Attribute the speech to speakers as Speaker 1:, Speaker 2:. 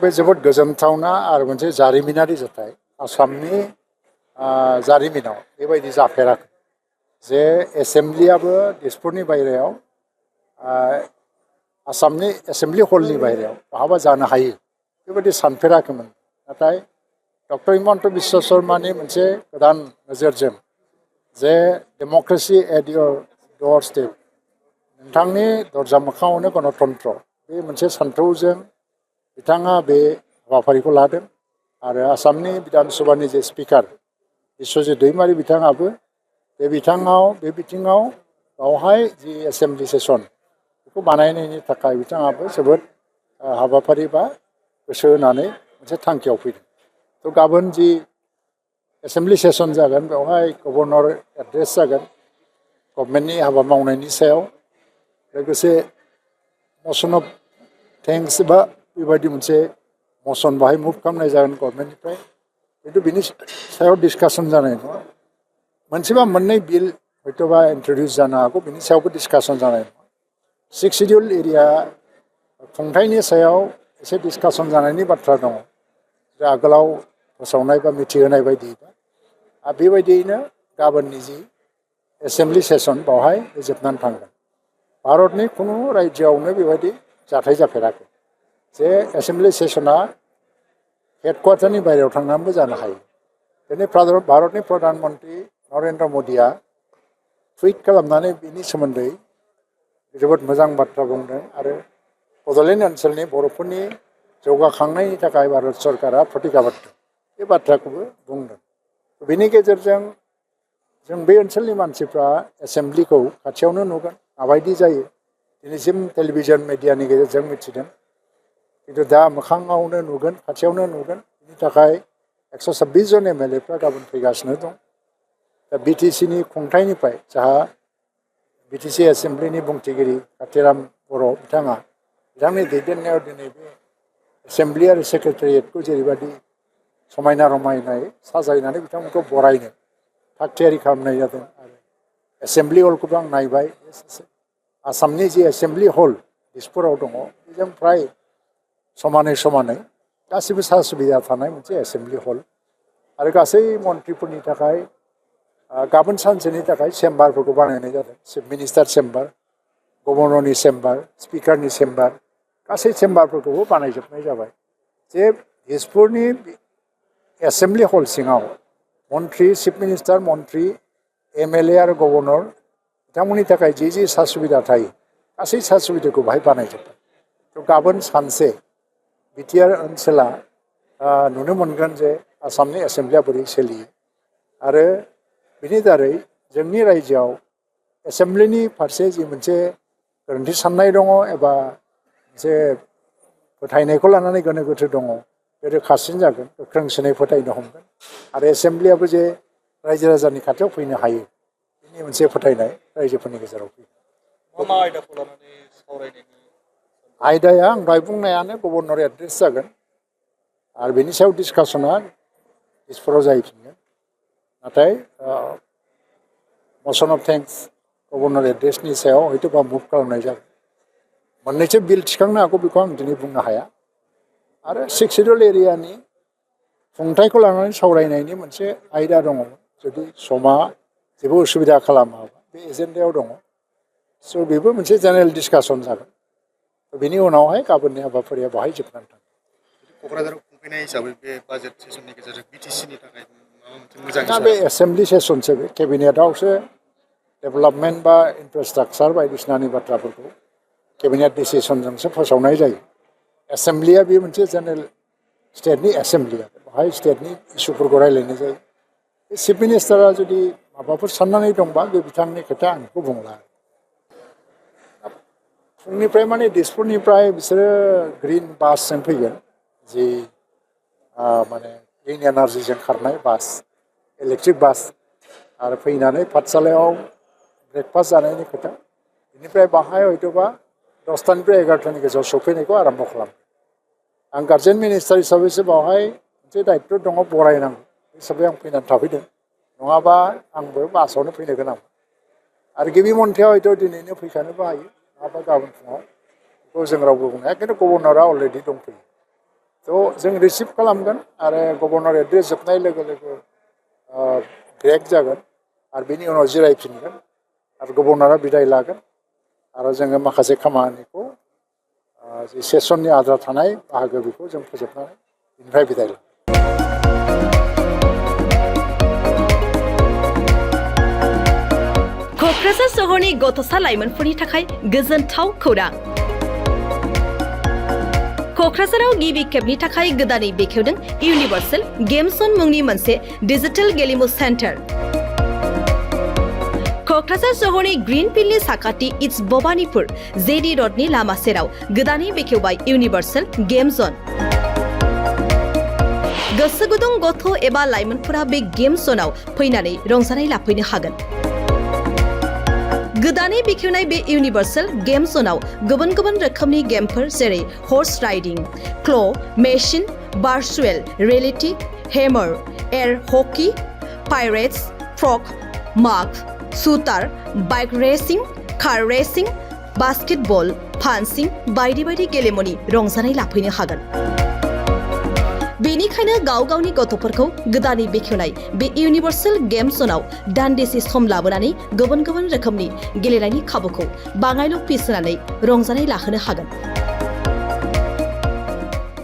Speaker 1: बे जोबोद गोजोनथावना आरो मोनसे जारिमिनारि जाथाय आसामनि जारिमिनाव बेबायदि जाफेराखै जे एसेम्ब्लियाबो दिसपुरनि बायरायाव आसामनि एसेम्ब्लि हलनि बायरायाव बहाबा जानो हायो बेबायदि सानफेराखैमोन नाथाय डक्टर हिमन्त बिश्व शर्मानि मोनसे गोदान नोजोरजों जे डेम'क्रेसि एट इयर डर स्टेप नोंथांनि दरजा मोखाङावनो गणतन्त्र बे मोनसे सान्थौजों बिथाङा बे हाबाफारिखौ लादों आरो आसामनि बिधान सभानि जे स्पिकार बिश्वजित दैमारि बिथाङाबो बे बिथिङाव बावहाय जि एसेम्ब्लि सेसन बेखौ बानायनायनि थाखाय बिथाङाबो जोबोद हाबाफारि बा गोसो होनानै मोनसे थांखियाव फैदों थ' गाबोन जि एसेम्ब्लि सेसन जागोन बेवहाय गभर्नर एड्रेस जागोन गभर्नमेन्टनि हाबा मावनायनि सायाव लोगोसे मसन अफ थेंक्स बा बेबायदि मोनसे मसन बाहाय मुभ खालामनाय जागोन गभर्नमेन्टनिफ्राय खिन्थु बिनि सायाव डिसकासन जानाय नङा मोनसेबा मोननै बिल हयथ'बा इन्ट्रडिउस जानो हागौ बिनि सायावबो डिसकासन जानाय नङा 6 शिडिउल एरिया खुंथायनि सायाव एसे डिसकासन जानायनि बाथ्रा दङ जे आगोलाव फोसावनाय बा मिथिहोनाय बायदियैबा आरो बेबायदियैनो गाबोननि जि एसेम्ब्लि सेसन बावहाय जोबनानै थांगोन भारतनि खुनु रायजोआवनो बेबायदि जाथाय जाफेराखै जे एसेम्ब्लि सेसना हेडक्वार्टारनि बायरायाव थांनानैबो जानो हायो दिनै भारतनि प्रधान मन्त्रि नरेन्द्र मदिया टुइट खालामनानै बिनि सोमोन्दै जोबोद मोजां बाथ्रा बुंदों आरो बड'लेण्ड ओनसोलनि बर'फोरनि जौगाखांनायनि थाखाय भारत सरकारा प्रतिज्ञाबद्ध बे बाथ्राखौबो बुंदों बेनि गेजेरजों जों बे ओनसोलनि मानसिफ्रा एसेम्ब्लिखौ खाथियावनो नुगोन माबायदि जायो दिनैसिम टेलिभिजन मिडियानि गेजेरजों मिथिदों खिन्थु दा मोखाङावनो नुगोन खाथियावनो नुगोन बिनि थाखाय 126 जन एमएलएफ्रा गाबोन फैगासिनो दं दा बिटिसिनि खुंथायनिफ्राय जाहा बिटिसि एसेम्ब्लिनि बुंथिगिरि कातिराम बर' बिथांनि दैदेननायाव दिनै बे एसेम्ब्लि आरो सेक्रेटारियेटखौ जेरैबायदि समायना रमायनायै साजायनानै बिथांमोनखौ बरायनो थाग थियारि खालामनाय जादों आरो एसेम्ब्लि हलखौबो आं नायबाय आसामनि जि एसेम्ब्लि हल दिसपुराव दङ बेजों फ्राय समानै गासिबो सा सुबिदा थानाय मोनसे एसेम्ब्लि हल आरो गासै मन्थ्रिफोरनि थाखाय गाबोन सानसेनि थाखाय चेम्बारफोरखौ बानायनाय जादों चिफ मिनिस्टार चेम्बार गभर्नरनि चेम्बार स्पिकारनि चेम्बार गासै चेम्बारफोरखौबो बानायजोबनाय जाबाय जे दिसपुरनि एसेम्ब्लि हल सिङाव मन्थ्रि चिफ मिनिस्टार मन्थ्रि एमएलए आरो गभर्नर बिथांमोननि थाखाय जि सा सुबिदा थायो गासै सा सुबिदाखौ बाहाय बानायजोब्बाय थ' गाबोन सानसे बिटिआर ओनसोला नुनो मोनगोन जे आसामनि एसेम्ब्लिया बोरै सोलियो आरो बिनि दारै जोंनि रायजोआव एसेम्ब्लिनि फारसे जि मोनसे गोरोन्थि साननाय दङ एबा मोनसे फोथायनायखौ लानानै गोनो गोथो दङ बे रोखासिन जागोन गोख्रोंसिनै फोथायनो हमगोन आरो एसेम्ब्लियाबो जे रायजो राजानि खाथियाव फैनो हायो बेनि मोनसे फोथायनाय रायजोफोरनि गेजेराव फैगोन आयदाया आं दहाय बुंनायानो गभर्नर एड्रेस जागोन आरो बेनि सायाव डिसकासना दिसपुराव जाहैफिनगोन नाथाय मसन अफ थेंक्स गभर्नर एड्रेसनि सायाव हयथ'बा मुभ खालामनाय जागोन मोननैसो बिल थिखांनो हागौ बेखौ आं दिनै बुंनो हाया आरो 6 शिडिउल एरियानि खुंथायखौ लानानै सावरायनायनि मोनसे आयदा दङ जुदि समा जेबो उसुबिदा खालामाबा बे एजेन्डायाव दङ स' बेबो मोनसे जेनेरेल डिसकासन जागोन बेनि उनावहाय गाबोननि हाबाफारिया बाहाय जोबनानै थाङो
Speaker 2: क'क्राझाराव खुंफैनाय हिसाबै बे बाजेट सेसननि गेजेरजों बिटिसिनि थाखाय माबा मोनसे मोजां
Speaker 1: दा बे एसेम्ब्लि सेसनसो बे केबिनेटआवसो डेभेलपमेन्ट बा इनफ्रास्ट्राक्चार बायदिसिनानि बाथ्राफोरखौ केबिनेट डिसिसनजोंसो फोसावनाय जायो एसेम्ब्लिया बे मोनसे जेनेरेल स्टेटनि एसेम्ब्लि बाहाय स्टेटनि इसुफोरखौ रायलायनाय जायो बे चिफ मिनिस्टारा जुदि माबाफोर साननानै दंबा बे बिथांनि खोथा आं बेखौ बुंला फुंनिफ्राय माने दिसपुरनिफ्राय बिसोरो ग्रिन बासजों फैगोन जि माने क्लिन एनार्जिजों खारनाय बास इलेक्ट्रिक बास आरो फैनानै पाठसालायाव ब्रेकफास्ट जानायनि खोथा बेनिफ्राय बाहाय हयथ'बा 10टानिफ्राय 11टानि गेजेराव सफैनायखौ आरम्भ खालामो आं गार्जेन मिनिस्टार हिसाबैसो बावहाय मोनसे दायित्व दङ बरायनांगौ हिसाबै आं फैनानै थाफैदों नङाबा आंबो बासावनो फैनो गोनां आरो गिबि मन्थ्रिया हयथ' दिनैनो फैखानोबो हायो नङाबा गाबोन फुङाव बेखौ जों रावबो बुंनो हाया खिन्थु गभर्नरा अलरेडि दंफैयो थ' जों रिसिभ खालामगोन आरो गभर्नर एड्रेस जोबनाय लोगो लोगो ब्रेक जागोन आरो बेनि उनाव जिरायफिनगोन आरो गभर्नरा बिदाय लागोन आरो जोङो माखासे खामानिखौ जि सेसननि आद्रा थानाय बाहागो बेखौ जों फोजोबनानै बेनिफ्राय बिदाय लागोन।
Speaker 3: क'क्राझार सहरनि गथ'सा लाइमोनफोरनि थाखाय गोजोनथाव खौरां। क'क्राझाराव गिबि खेबनि थाखाय गोदानै बेखेवदों इउनिभार्सेल गेम जन मुंनि मोनसे डिजिटेल गेलेमु सेन्टार। क'क्राझार सहरनि ग्रीन फिल्डनि साखाथि इट्स भबानिपुर जेडि रडनि लामा सेराव गोदानै बेखेवबाय इउनिभार्सेल गेम जन। गोसो गुदुं गथ' एबा लाइमोनफोरा बे गेम जनाव फैनानै रंजानाय लाफैनो हागोन। गोदानै बेखेवनाय बे इउनिभार्सेल गेम जनाव गुबुन गुबुन रोखोमनि गेमफोर जेरै horse riding, claw', machine, virtual reality, hammer, air hockey, pirates, frog, माग, shooter, bike racing, car racing, basketball, punching बायदि बायदि गेलेमुनि रंजानाय लाफैनो हागोन। बेनिखायनो गाव गावनि गथ'फोरखौ गोदानै बेखेवनाय बे इउनिभार्सेल गेम जनाव दान्दिसे सम लाबोनानै गुबुन गुबुन रोखोमनि गेलेनायनि खाबुखौ बाङायल' फिस होनानै रंजानाय लाहोनो हागोन।